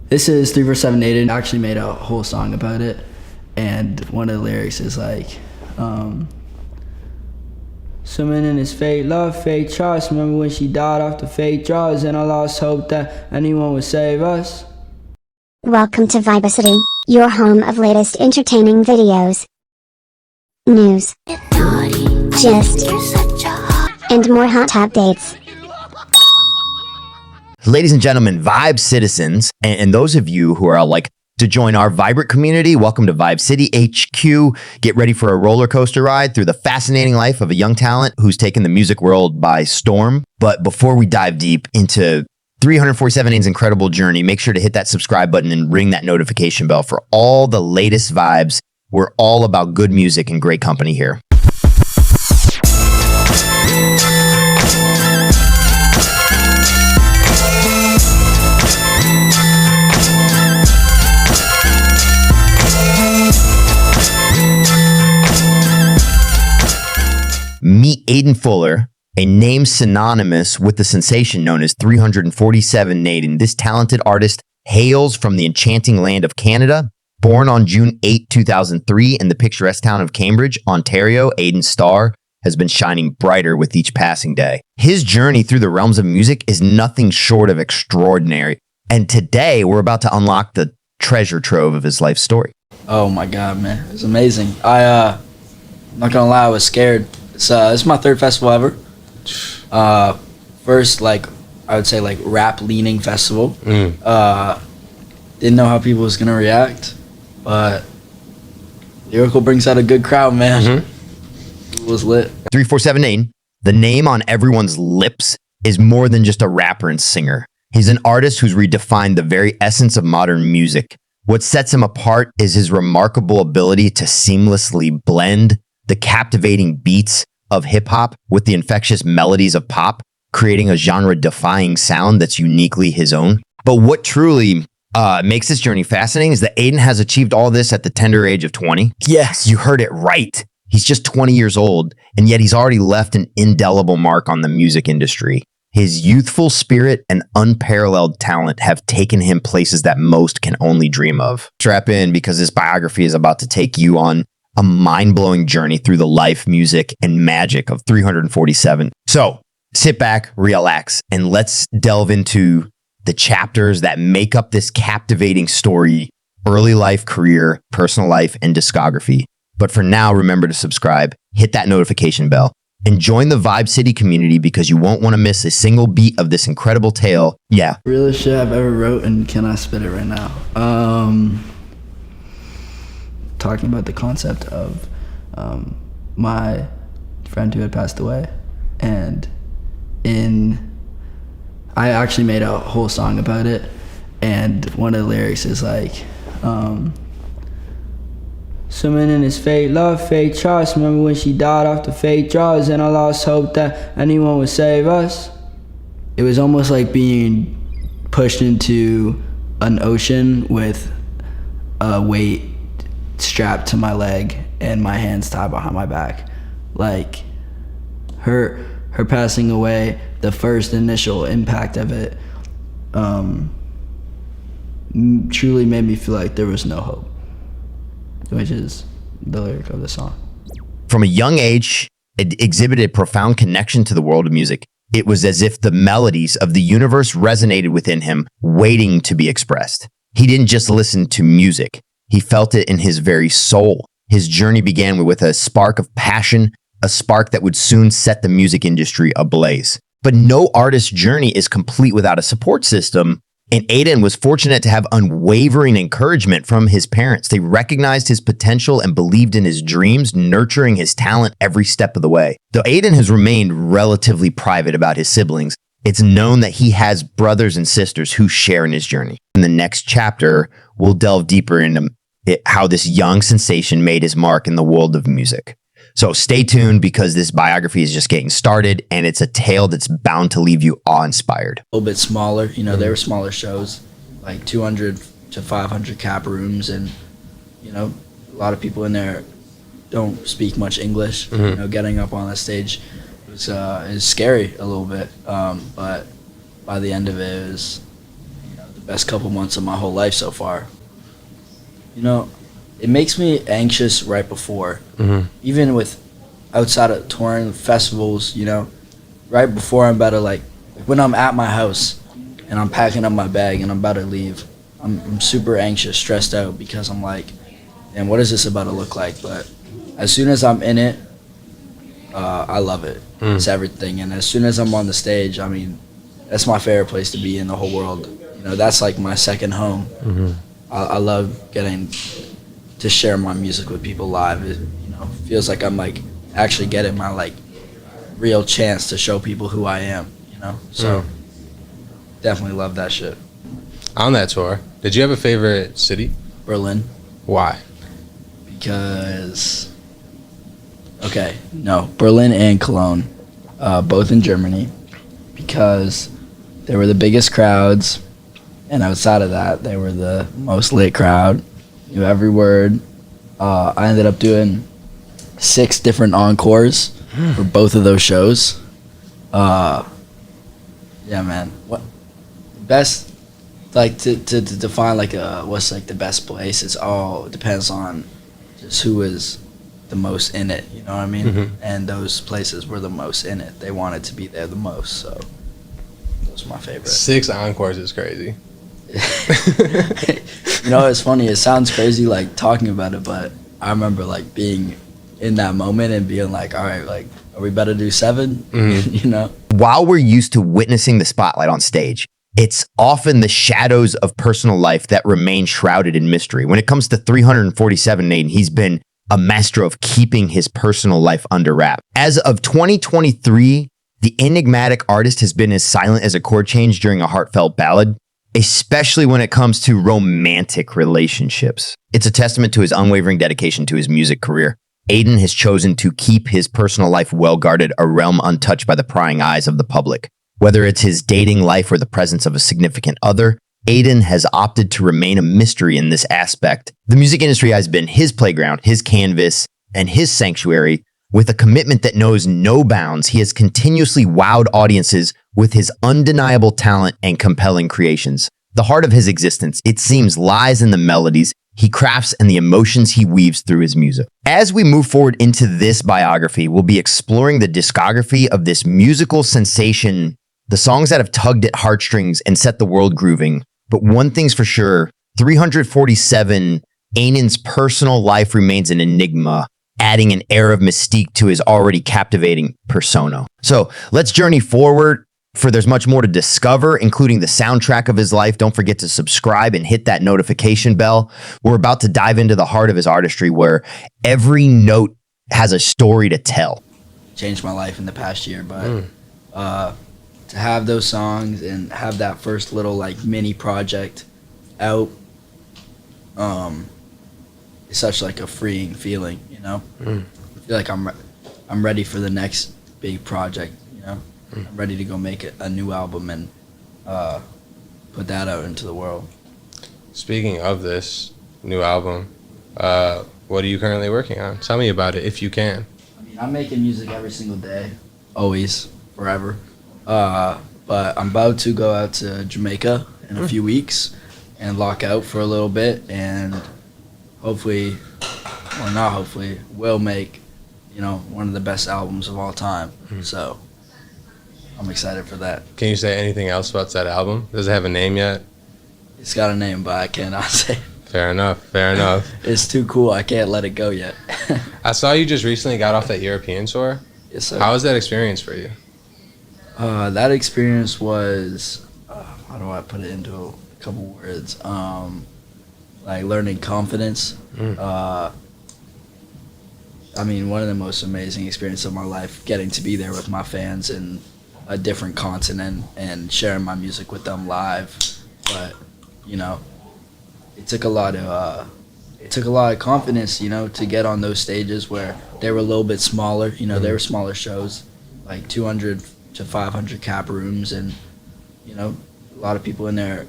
This is 347aidan. I actually made a whole song about it, and one of the lyrics is like, swimming in his fake love, fake trust. Remember when she died off the fake drugs, and I lost hope that anyone would save us. Welcome to Vibacity, your home of latest entertaining videos, news, gist, and more hot updates. Ladies and gentlemen, Vibe citizens, and those of you who are like to join our vibrant community, welcome to Vibe City HQ. Get ready for a roller coaster ride through the fascinating life of a young talent who's taken the music world by storm. But before we dive deep into 347aidan's incredible journey, make sure to hit that subscribe button and ring that notification bell for all the latest vibes. We're all about good music and great company here. Meet Aidan Fuller, a name synonymous with the sensation known as 347aidan. This talented artist hails from the enchanting land of Canada. Born on June 8, 2003 in the picturesque town of Cambridge, Ontario, Aidan's star has been shining brighter with each passing day. His journey through the realms of music is nothing short of extraordinary. And today we're about to unlock the treasure trove of his life story. Oh my God, man, it was amazing. I'm not gonna lie, I was scared. This is my third festival ever. First, like, I would say, like, rap-leaning festival. Didn't know how people was gonna react, but Lyrical brings out a good crowd, man. It was lit. 347aidan, the name on everyone's lips, is more than just a rapper and singer. He's an artist who's redefined the very essence of modern music. What sets him apart is his remarkable ability to seamlessly blend the captivating beats of hip-hop with the infectious melodies of pop, creating a genre-defying sound that's uniquely his own. But what truly makes this journey fascinating is that Aidan has achieved all this at the tender age of 20. Yes, you heard it right. He's just 20 years old, and yet he's already left an indelible mark on the music industry. His youthful spirit and unparalleled talent have taken him places that most can only dream of. Strap in, because this biography is about to take you on a mind-blowing journey through the life, music, and magic of 347. So sit back, relax, and let's delve into the chapters that make up this captivating story: early life, career, personal life, and discography. But for now, remember to subscribe, hit that notification bell, and join the Vibe City community, because you won't want to miss a single beat of this incredible tale. Yeah. Realest shit I've ever wrote, and can I spit it right now? Talking about the concept of my friend who had passed away, and I actually made a whole song about it, and one of the lyrics is like, swimming in his fake love, fake trust. Remember when she died off the fake drugs, and I lost hope that anyone would save us. It was almost like being pushed into an ocean with a weight strapped to my leg and my hands tied behind my back. Like, her passing away, the first initial impact of it truly made me feel like there was no hope, which is the lyric of the song. From a young age, it exhibited a profound connection to the world of music. It was as if the melodies of the universe resonated within him, waiting to be expressed. He didn't just listen to music. He felt it in his very soul. His journey began with a spark of passion, a spark that would soon set the music industry ablaze. But no artist's journey is complete without a support system, and Aidan was fortunate to have unwavering encouragement from his parents. They recognized his potential and believed in his dreams, nurturing his talent every step of the way. Though Aidan has remained relatively private about his siblings, it's known that he has brothers and sisters who share in his journey. In the next chapter, we'll delve deeper into how this young sensation made his mark in the world of music. So stay tuned, because this biography is just getting started, and it's a tale that's bound to leave you awe-inspired. A little bit smaller, you know, they were smaller shows, like 200 to 500 cap rooms, and, you know, a lot of people in there don't speak much English. You know, getting up on the stage was scary a little bit, but by the end of it, it was, you know, the best couple months of my whole life so far. You know, it makes me anxious right before, even with outside of touring festivals. You know, right before I'm about to like when I'm at my house and I'm packing up my bag and I'm about to leave. I'm super anxious, stressed out because I'm like, and what is this about to look like? But as soon as I'm in it, I love it. It's everything. And as soon as I'm on the stage, I mean, that's my favorite place to be in the whole world. You know, that's like my second home. I love getting to share my music with people live. It, you know, feels like I'm like actually getting my like real chance to show people who I am. You know, so definitely love that shit. On that tour, did you have a favorite city? Berlin. Why? Because Berlin and Cologne, both in Germany, because they were the biggest crowds, and outside of that, they were the most lit crowd. Knew every word. I ended up doing 6 different encores for both of those shows. Yeah, man. What best? Like to define like what's like the best place? It depends on just who is the most in it. You know what I mean? And those places were the most in it. They wanted to be there the most. So those are my favorite. 6 encores is crazy. You know, it's funny. It sounds crazy like talking about it, but I remember like being in that moment and being like, all right, like, are we about to do 7? You know? While we're used to witnessing the spotlight on stage, it's often the shadows of personal life that remain shrouded in mystery. When it comes to 347aidan, he's been a master of keeping his personal life under wrap. As of 2023, the enigmatic artist has been as silent as a chord change during a heartfelt ballad, especially when it comes to romantic relationships. It's a testament to his unwavering dedication to his music career. Aidan has chosen to keep his personal life well guarded, a realm untouched by the prying eyes of the public. Whether it's his dating life or the presence of a significant other, Aidan has opted to remain a mystery in this aspect. The music industry has been his playground, his canvas, and his sanctuary. With a commitment that knows no bounds, he has continuously wowed audiences with his undeniable talent and compelling creations. The heart of his existence, it seems, lies in the melodies he crafts and the emotions he weaves through his music. As we move forward into this biography, we'll be exploring the discography of this musical sensation, the songs that have tugged at heartstrings and set the world grooving. But one thing's for sure, 347, Aidan's personal life remains an enigma, adding an air of mystique to his already captivating persona. So let's journey forward, for there's much more to discover, including the soundtrack of his life. Don't forget to subscribe and hit that notification bell. We're about to dive into the heart of his artistry, where every note has a story to tell. Changed my life in the past year, but to have those songs and have that first little like mini project out, it's such like a freeing feeling, you know. I feel like I'm ready for the next big project, you know. I'm ready to go make a new album and put that out into the world. Speaking of this new album, what are you currently working on? Tell me about it if you can. I mean, I'm making music every single day, always, forever. But I'm about to go out to Jamaica in a few weeks and lock out for a little bit, and hopefully, or not hopefully, will make, you know, one of the best albums of all time. So I'm excited for that. Can you say anything else about that album? Does it have a name yet? It's got a name, but I cannot say it. Fair enough, fair enough. It's too cool. I can't let it go yet. I saw you just recently got off that European tour. Yes, sir. How was that experience for you? That experience was, how do I put it into a couple words? Like learning confidence. I mean, one of the most amazing experiences of my life, getting to be there with my fans in a different continent and sharing my music with them live. But, you know, it took a lot of confidence, you know, to get on those stages where they were a little bit smaller. You know, they were smaller shows, like 200 to 500 cap rooms, and, you know, a lot of people in there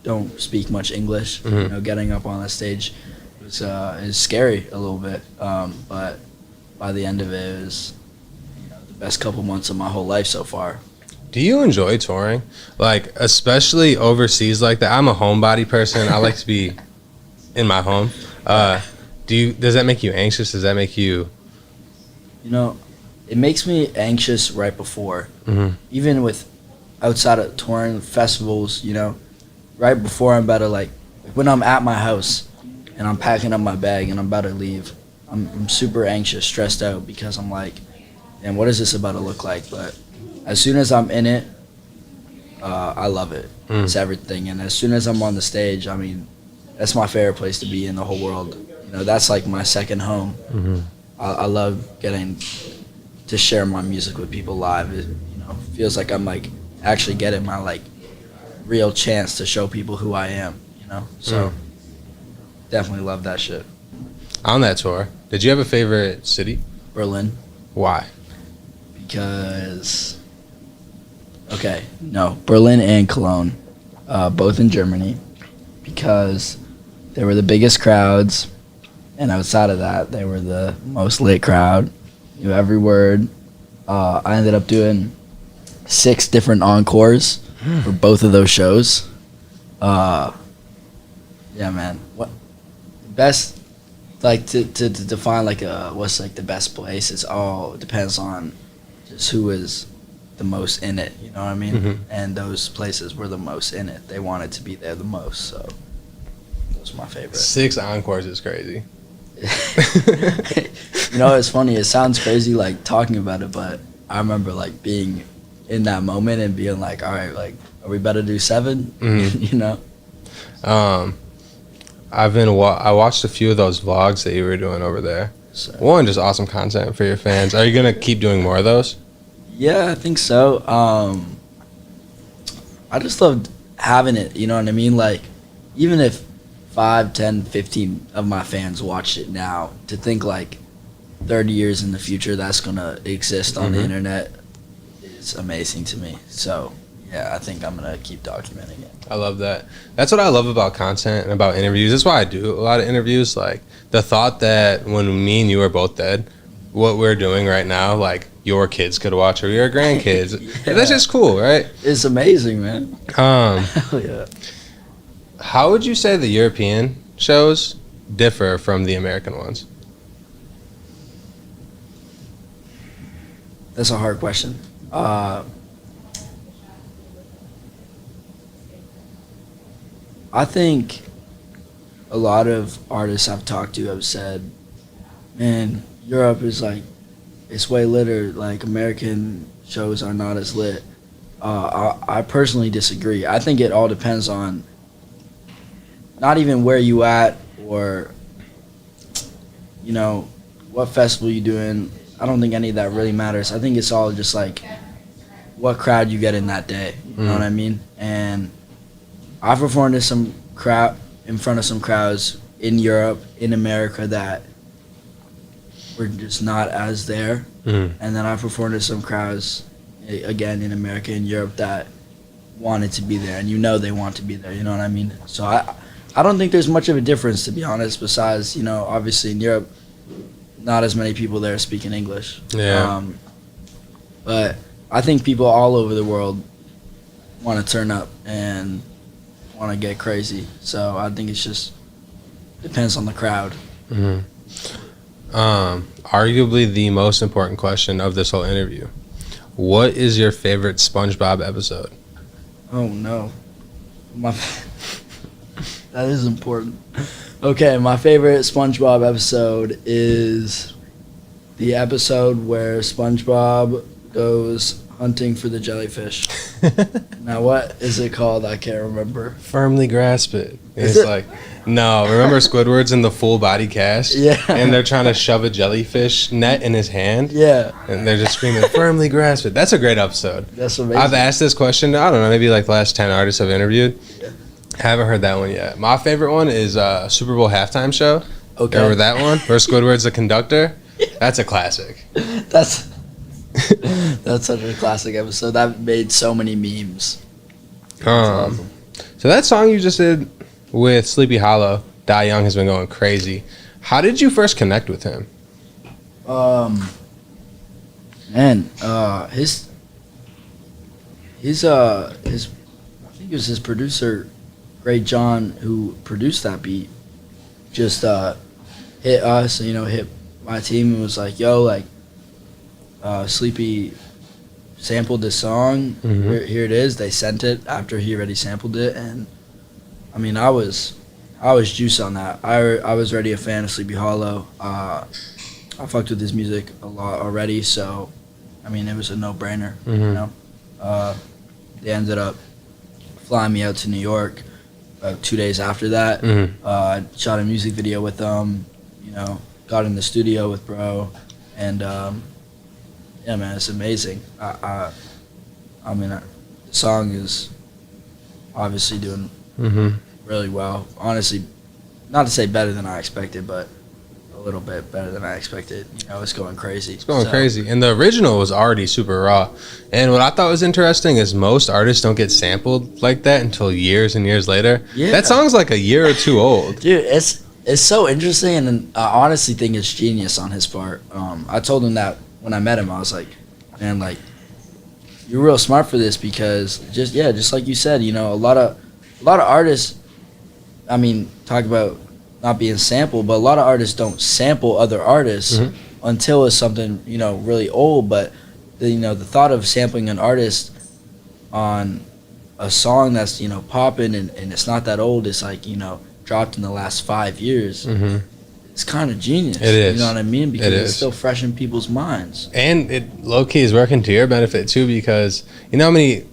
don't speak much English. You know, getting up on that stage is scary a little bit, but by the end of it, it was, you know, the best couple months of my whole life so far. Do you enjoy touring? Like, especially overseas like that? I'm a homebody person. I like to be in my home. Does that make you anxious? Does that make you... You know, it makes me anxious right before. Even with outside of touring festivals, you know, right before I'm about to, like when I'm at my house and I'm packing up my bag and I'm about to leave, I'm super anxious, stressed out, because I'm like, and what is this about to look like? But as soon as I'm in it, I love it. It's everything. And as soon as I'm on the stage, I mean, that's my favorite place to be in the whole world. You know, that's like my second home. I love getting to share my music with people live. It, you know, feels like I'm like actually getting my like real chance to show people who I am. You know, so definitely love that shit. On that tour, did you have a favorite city? Berlin. Why? Because Berlin and Cologne, both in Germany, because they were the biggest crowds, and outside of that, they were the most lit crowd. Knew every word. I ended up doing 6 different encores for both of those shows. Yeah, man. What best? Like to define like what's like the best place? It depends on just who is the most in it. You know what I mean? And those places were the most in it. They wanted to be there the most. So those were my favorite. 6 encores is crazy. You know, it's funny. It sounds crazy like talking about it, but I remember like being in that moment and being like, all right, like, are we better do 7? You know. I watched a few of those vlogs that you were doing over there. One, just awesome content for your fans. Are you gonna keep doing more of those? Yeah, I think so. I just loved having it, you know what I mean? Like, even if 5, 10, 15 of my fans watch it now, to think like 30 years in the future that's gonna exist on the internet is amazing to me. So yeah, I think I'm gonna keep documenting it. I love that. That's what I love about content and about interviews. That's why I do a lot of interviews. Like, the thought that when me and you are both dead, what we're doing right now, like, your kids could watch or your grandkids. That's just cool, right? It's amazing, man. Hell yeah. How would you say the European shows differ from the American ones? That's a hard question. I think a lot of artists I've talked to have said, man, Europe is like, it's way litter. Like, American shows are not as lit. I personally disagree. I think it all depends on not even where you at or, you know, what festival you doing. I don't think any of that really matters. I think it's all just like what crowd you get in that day. You know what I mean? And I've performed in front of some crowds in Europe, in America, that were just not as there. And then I performed in some crowds, again, in America and Europe, that wanted to be there, and you know they want to be there. You know what I mean? So I don't think there's much of a difference, to be honest, besides, you know, obviously in Europe, not as many people there speaking English. Yeah. But I think people all over the world want to turn up and want to get crazy. So I think it's just depends on the crowd. Arguably the most important question of this whole interview. What is your favorite SpongeBob episode? Oh, no. That is important. Okay, my favorite SpongeBob episode is the episode where SpongeBob goes hunting for the jellyfish. Now, what is it called? I can't remember. Firmly grasp it. It's like, no, remember Squidward's in the full body cast? Yeah. And they're trying to shove a jellyfish net in his hand? Yeah. And they're just screaming, firmly grasp it. That's a great episode. That's amazing. I've asked this question, I don't know, maybe like the last 10 artists I've interviewed. Yeah. Haven't heard that one yet. My favorite one is Super Bowl halftime show. Okay. Remember that one? Where Squidward's the conductor? That's a classic. That's such a classic episode. That made so many memes. Awesome. So that song you just did with Sleepy Hollow, Die Young, has been going crazy. How did you first connect with him? His I think it was his producer, Great John, who produced that beat. Just hit us, hit my team and was like, "Yo, like, Sleepy sampled this song. Here it is." They sent it after he already sampled it, and I mean, I was juiced on that. I was already a fan of Sleepy Hollow. I fucked with his music a lot already, so I mean, it was a no-brainer. They ended up flying me out to New York 2 days after that. I shot a music video with them. Got in the studio with bro, and yeah, man, it's amazing. I mean, the song is obviously doing really well. Honestly, not to say better than I expected, but a little bit better than I expected. It's going crazy. It's going crazy. And the original was already super raw. And what I thought was interesting is most artists don't get sampled like that until years and years later. Yeah. That song's like a year or two old. Dude, it's so interesting, and I honestly think it's genius on his part. I told him that when I met him. I was like, man, like, you're real smart for this, because just like you said, a lot of artists, I mean, talk about not being sampled, but a lot of artists don't sample other artists until it's something, really old. But the thought of sampling an artist on a song that's, popping and it's not that old, it's like, dropped in the last 5 years. It's kind of genius. It is. You know what I mean? Because it's still fresh in people's minds. And it low-key is working to your benefit too, because you know how many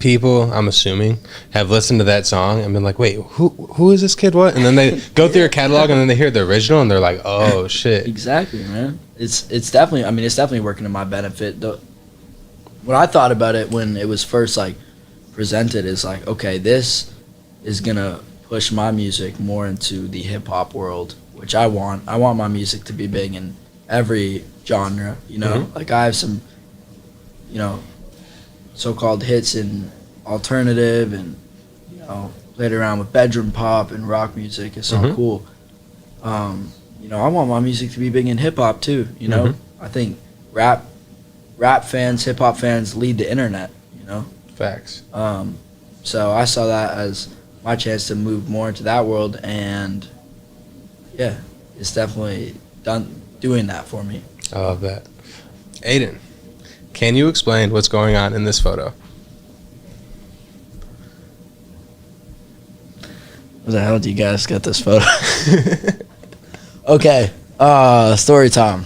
people, I'm assuming, have listened to that song and been like, wait, who is this kid? What? And then they go through your catalog and then they hear the original and they're like, oh shit. Exactly, man. It's definitely working to my benefit. What I thought about it when it was first like presented is like, okay, this is gonna push my music more into the hip hop world, which I want. I want my music to be big in every genre, Like I have some, so-called hits in alternative and, played around with bedroom pop and rock music. It's so cool. I want my music to be big in hip hop too, I think rap fans, hip hop fans lead the internet, Facts. So I saw that as my chance to move more into that world, and yeah, it's definitely doing that for me. I love that. Aidan, can you explain what's going on in this photo? Where the hell do you guys get this photo? Okay, story time.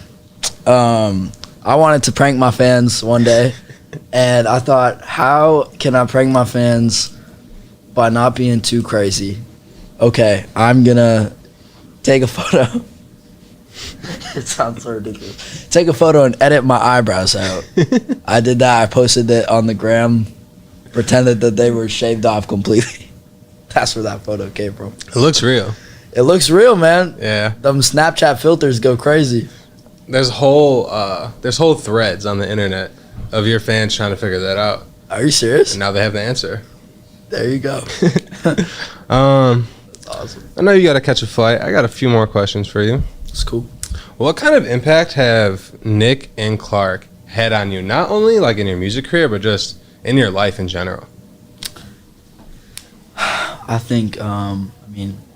I wanted to prank my fans one day, and I thought, how can I prank my fans by not being too crazy? Okay, I'm gonna take a photo. It sounds so ridiculous. Take a photo and edit my eyebrows out. I did that. I posted it on the gram, pretended that they were shaved off completely. That's where that photo came from. It looks real. It looks real, man. Yeah. Them Snapchat filters go crazy. There's whole threads on the internet of your fans trying to figure that out. Are you serious? And now they have the answer. There you go. That's awesome. I know you got to catch a flight. I got a few more questions for you. It's cool. What kind of impact have Nick and Clark had on you? Not only like in your music career, but just in your life in general. I think,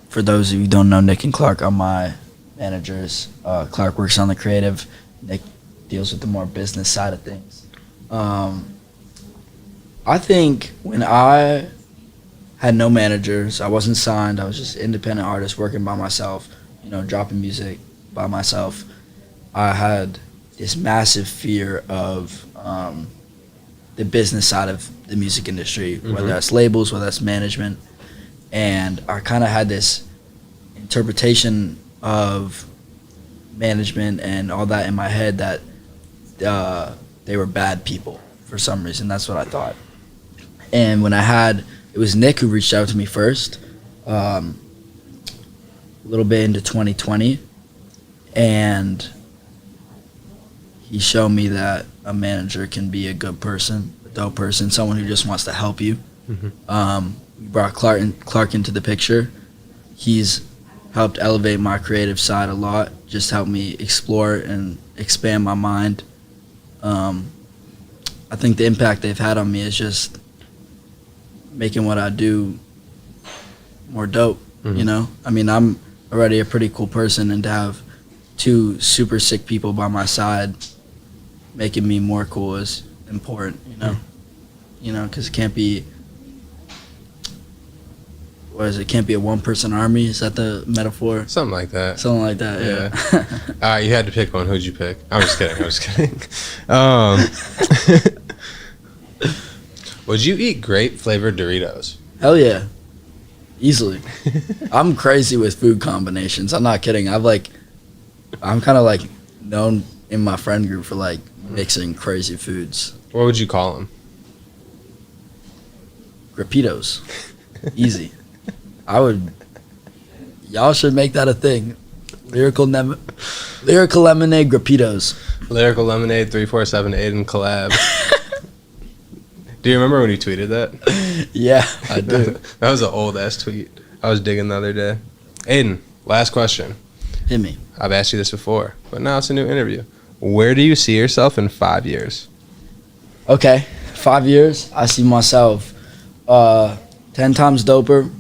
for those of you who don't know, Nick and Clark are my managers. Clark works on the creative. Nick deals with the more business side of things. I think when I had no managers, I wasn't signed, I was just an independent artist working by myself, dropping music by myself, I had this massive fear of the business side of the music industry, whether that's labels, whether that's management. And I kind of had this interpretation of management and all that in my head that they were bad people for some reason. That's what I thought. And when it was Nick who reached out to me first, a little bit into 2020, and he showed me that a manager can be a good person, a dope person, someone who just wants to help you. We brought Clark into the picture. He's helped elevate my creative side a lot, just helped me explore and expand my mind. I think the impact they've had on me is just making what I do more dope, you know? I mean, I'm already a pretty cool person, and to have 2 super sick people by my side making me more cool is important, you know? You know, because it can't be, what is it, can't be a one-person army? Is that the metaphor? Something like that. Something like that, yeah. You had to pick one. Who'd you pick? I'm just kidding. Would you eat grape-flavored Doritos? Hell yeah. Easily. I'm crazy with food combinations. I'm not kidding. I'm kind of like known in my friend group for like mixing crazy foods. What would you call them? Grapitos. Easy. Y'all should make that a thing. Lyrical lemonade Grapitos. Lyrical Lemonade 347aidan collab. Do you remember when you tweeted that? Yeah, I do. That was an old ass tweet. I was digging the other day. Aidan, last question. Hit me. I've asked you this before, but now it's a new interview. Where do you see yourself in 5 years? Okay, 5 years. I see myself 10 times doper,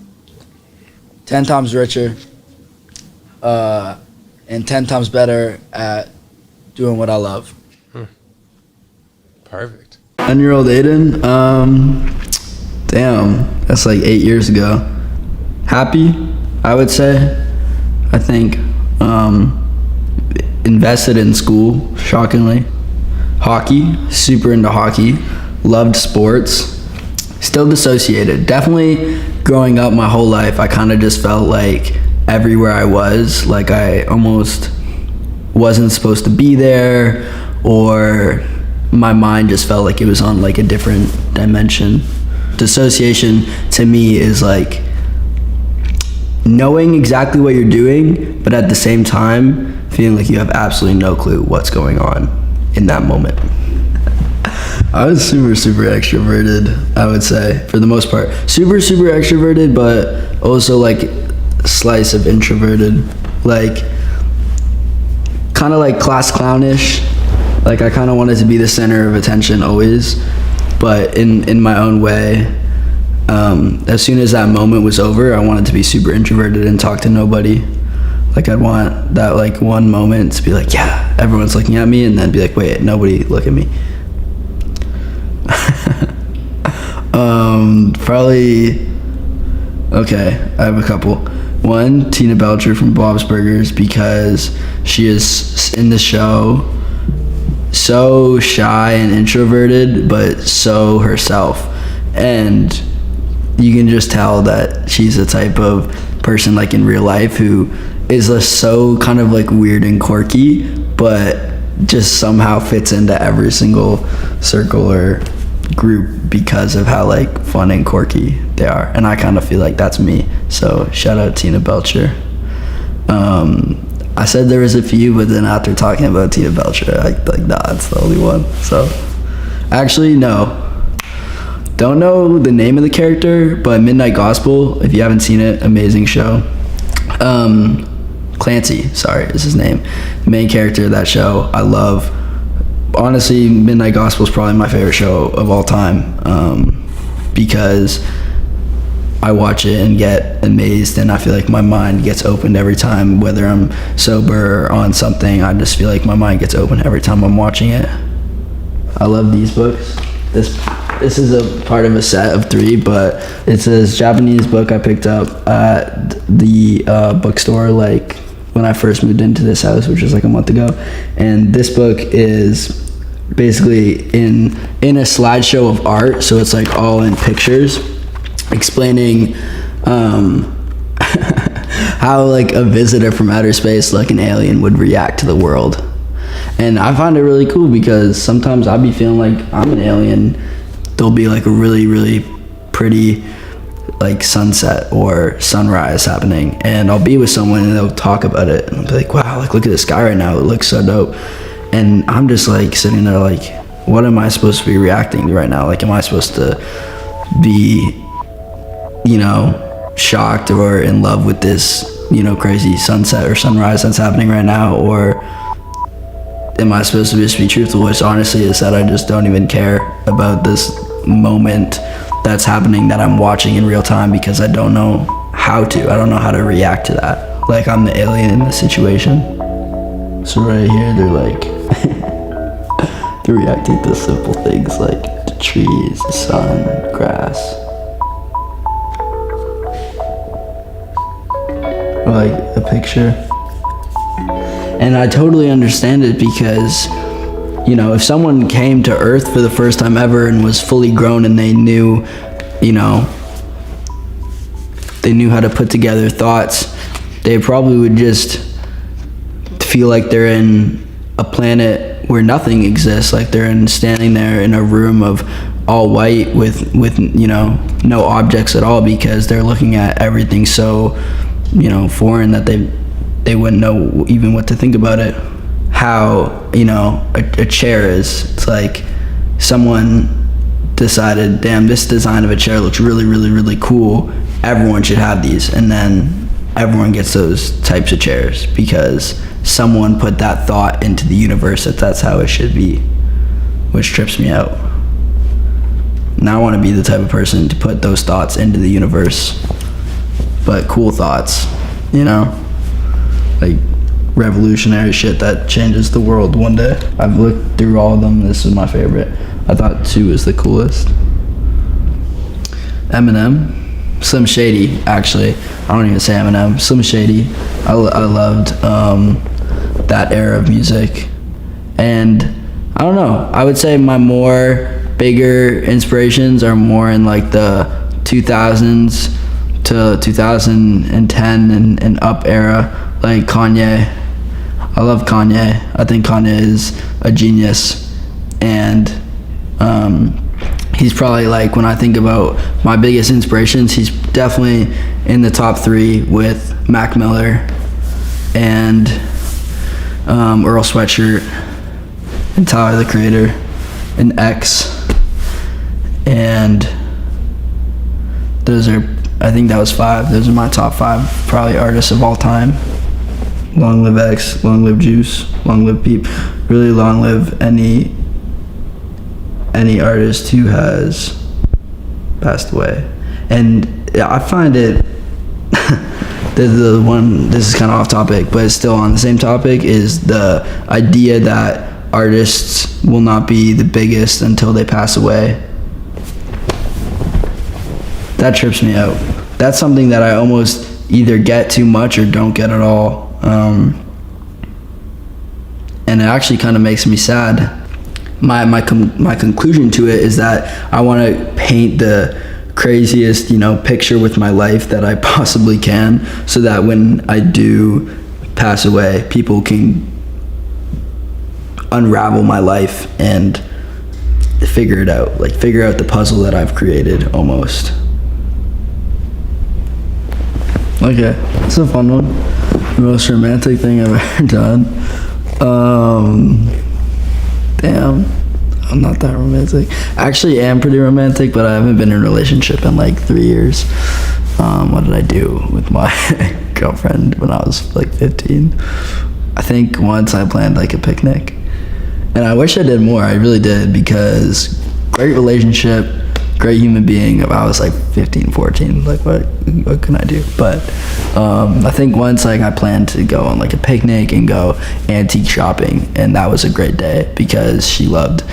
10 times richer, and 10 times better at doing what I love. Perfect. 10-year-old Aidan, damn, that's like 8 years ago. Happy, I would say. I think invested in school, shockingly. Hockey, super into hockey. Loved sports. Still dissociated. Definitely growing up my whole life, I kind of just felt like everywhere I was, like I almost wasn't supposed to be there, or my mind just felt like it was on like a different dimension. Dissociation to me is like knowing exactly what you're doing, but at the same time feeling like you have absolutely no clue what's going on in that moment. I was super extroverted, I would say, for the most part. Super extroverted, but also like a slice of introverted, like kind of like class clownish. Like I kind of wanted to be the center of attention always, but in my own way. As soon as that moment was over, I wanted to be super introverted and talk to nobody. Like I'd want that like one moment to be like, yeah, everyone's looking at me, and then be like, wait, nobody look at me. Probably, okay, I have a couple. One, Tina Belcher from Bob's Burgers, because she is in the show so shy and introverted, but so herself, and you can just tell that she's the type of person like in real life who is just so kind of like weird and quirky, but just somehow fits into every single circle or group because of how like fun and quirky they are, and I kind of feel like that's me. So shout out Tina Belcher. I said there was a few, but then after talking about Tina Belcher, I like, nah, it's the only one. So actually, no. Don't know the name of the character, but Midnight Gospel, if you haven't seen it, amazing show. Clancy, sorry, is his name. The main character of that show, I love. Honestly, Midnight Gospel is probably my favorite show of all time, because I watch it and get amazed, and I feel like my mind gets opened every time, whether I'm sober or on something. I just feel like my mind gets open every time I'm watching it. I love these books. This is a part of a set of 3, but it's this Japanese book I picked up at the bookstore like when I first moved into this house, which was like a month ago. And this book is basically in a slideshow of art, so it's like all in pictures, explaining how like a visitor from outer space, like an alien, would react to the world. And I find it really cool because sometimes I'll be feeling like I'm an alien. There'll be like a really pretty like sunset or sunrise happening, and I'll be with someone and they'll talk about it, and I'll be like, wow, like look at the sky right now, it looks so dope. And I'm just like sitting there like, what am I supposed to be reacting to right now? Like, am I supposed to be, you know, shocked or in love with this, you know, crazy sunset or sunrise that's happening right now, or am I supposed to just be truthful? Which honestly is that I just don't even care about this moment that's happening that I'm watching in real time because I don't know how to react to that. Like I'm the alien in the situation. So right here, they're like, they're reacting to simple things like the trees, the sun, grass. Or like a picture. And I totally understand it because, you know, if someone came to Earth for the first time ever and was fully grown and they knew, you know, they knew how to put together thoughts, they probably would just feel like they're in a planet where nothing exists, like they're standing there in a room of all white with you know, no objects at all, because they're looking at everything so, you know, foreign that they wouldn't know even what to think about it. How, you know, a chair is. It's like someone decided, damn, this design of a chair looks really, really, really cool. Everyone should have these. And then everyone gets those types of chairs because someone put that thought into the universe that that's how it should be, which trips me out. Now I want to be the type of person to put those thoughts into the universe, but cool thoughts, you know, like revolutionary shit that changes the world one day. I've looked through all of them. This is my favorite. I thought 2 was the coolest. Eminem. Slim Shady, actually. I don't even say Eminem. Slim Shady. I loved that era of music. And I don't know. I would say my more bigger inspirations are more in like the 2000s to 2010 and up era, like Kanye. I love Kanye. I think Kanye is a genius, and he's probably, like, when I think about my biggest inspirations, he's definitely in the top 3 with Mac Miller and Earl Sweatshirt and Tyler the Creator and X, and those are, I think that was 5. Those are my top 5 probably artists of all time. Long live X, long live Juice, long live Peep. Really long live any artist who has passed away. And I find it, the one, this is kind of off topic, but it's still on the same topic, is the idea that artists will not be the biggest until they pass away. That trips me out. That's something that I almost either get too much or don't get at all. And it actually kind of makes me sad. My conclusion to it is that I want to paint the craziest, you know, picture with my life that I possibly can, so that when I do pass away, people can unravel my life and figure it out, like figure out the puzzle that I've created almost. Okay, it's a fun one. The most romantic thing I've ever done. Damn, I'm not that romantic. Actually, I am pretty romantic, but I haven't been in a relationship in like 3 years. What did I do with my girlfriend when I was like 15? I think once I planned like a picnic, and I wish I did more. I really did, because great relationship, great human being. If I was like 15, 14, like what can I do? But I think once, like, I planned to go on like a picnic and go antique shopping, and that was a great day because she loved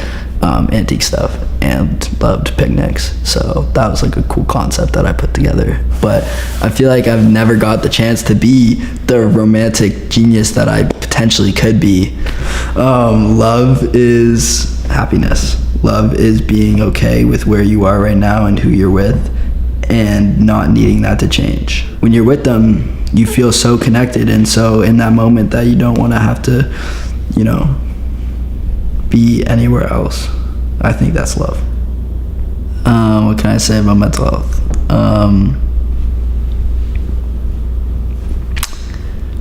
antique stuff and loved picnics. So that was like a cool concept that I put together. But I feel like I've never got the chance to be the romantic genius that I potentially could be. Love is happiness. Love is being okay with where you are right now and who you're with, and not needing that to change. When you're with them, you feel so connected and so in that moment that you don't want to have to, you know, be anywhere else. I think that's love. What can I say about mental health?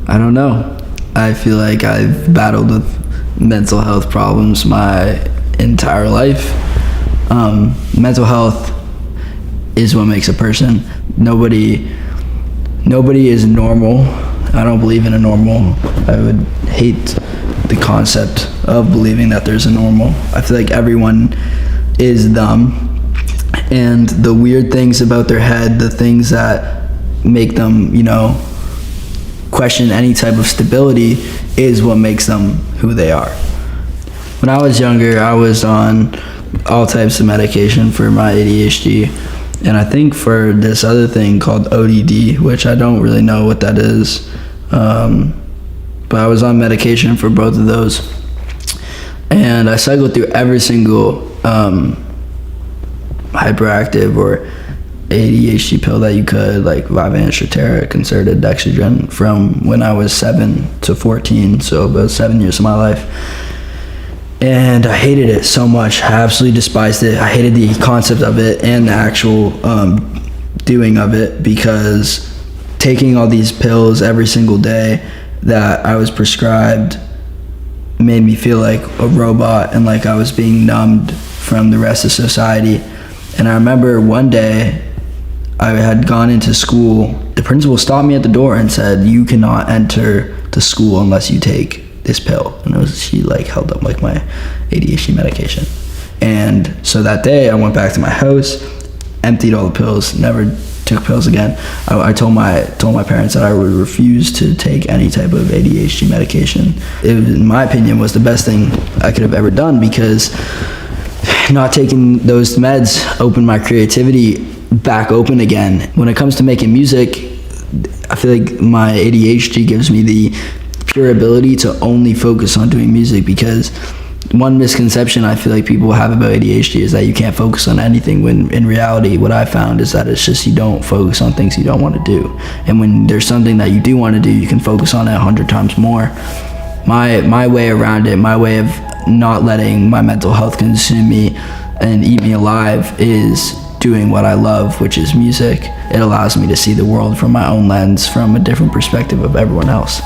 I don't know. I feel like I've battled with mental health problems my entire life. Mental health is what makes a person. Nobody is normal. I don't believe in a normal. I would hate the concept of believing that there's a normal. I feel like everyone is them, and the weird things about their head, the things that make them, question any type of stability is what makes them who they are. When I was younger, I was on all types of medication for my ADHD, and I think for this other thing called ODD, which I don't really know what that is, but I was on medication for both of those, and I cycled through every single hyperactive or ADHD pill that you could, like Vyvanse, Strattera, Concerta, Dexedrine, from when I was 7 to 14, so about 7 years of my life. And I hated it so much. I absolutely despised it. I hated the concept of it and the actual doing of it, because taking all these pills every single day that I was prescribed made me feel like a robot and like I was being numbed from the rest of society. And I remember one day I had gone into school. The principal stopped me at the door and said, "You cannot enter the school unless you take this pill." And she like held up like my ADHD medication. And so that day I went back to my house, emptied all the pills, never took pills again. I told my parents that I would refuse to take any type of ADHD medication. It, in my opinion, was the best thing I could have ever done, because not taking those meds opened my creativity back open again. When it comes to making music, I feel like my ADHD gives me the pure ability to only focus on doing music, because one misconception I feel like people have about ADHD is that you can't focus on anything, when in reality what I found is that it's just you don't focus on things you don't want to do. And when there's something that you do want to do, you can focus on it 100 times more. My way around it, my way of not letting my mental health consume me and eat me alive, is doing what I love, which is music. It allows me to see the world from my own lens, from a different perspective of everyone else.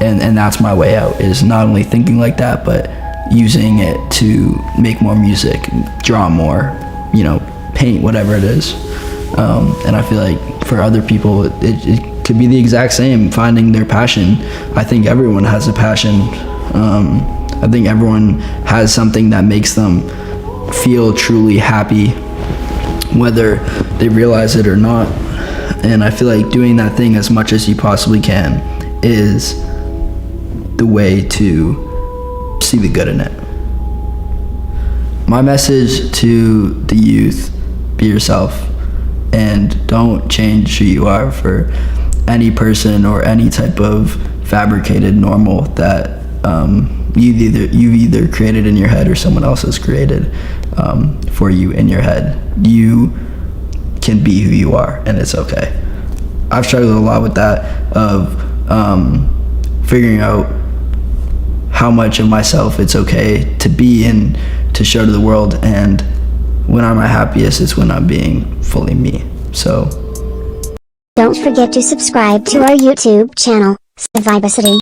And that's my way out, is not only thinking like that, but using it to make more music, draw more, paint, whatever it is. And I feel like for other people, it could be the exact same, finding their passion. I think everyone has a passion. I think everyone has something that makes them feel truly happy, whether they realize it or not. And I feel like doing that thing as much as you possibly can is the way to see the good in it. My message to the youth: be yourself, and don't change who you are for any person or any type of fabricated normal that you've either created in your head or someone else has created for you in your head. You can be who you are, and it's okay. I've struggled a lot with that, of figuring out how much of myself it's okay to be and to show to the world. And when I'm at happiest, it's when I'm being fully me. So don't forget to subscribe to our YouTube channel, Vibacity.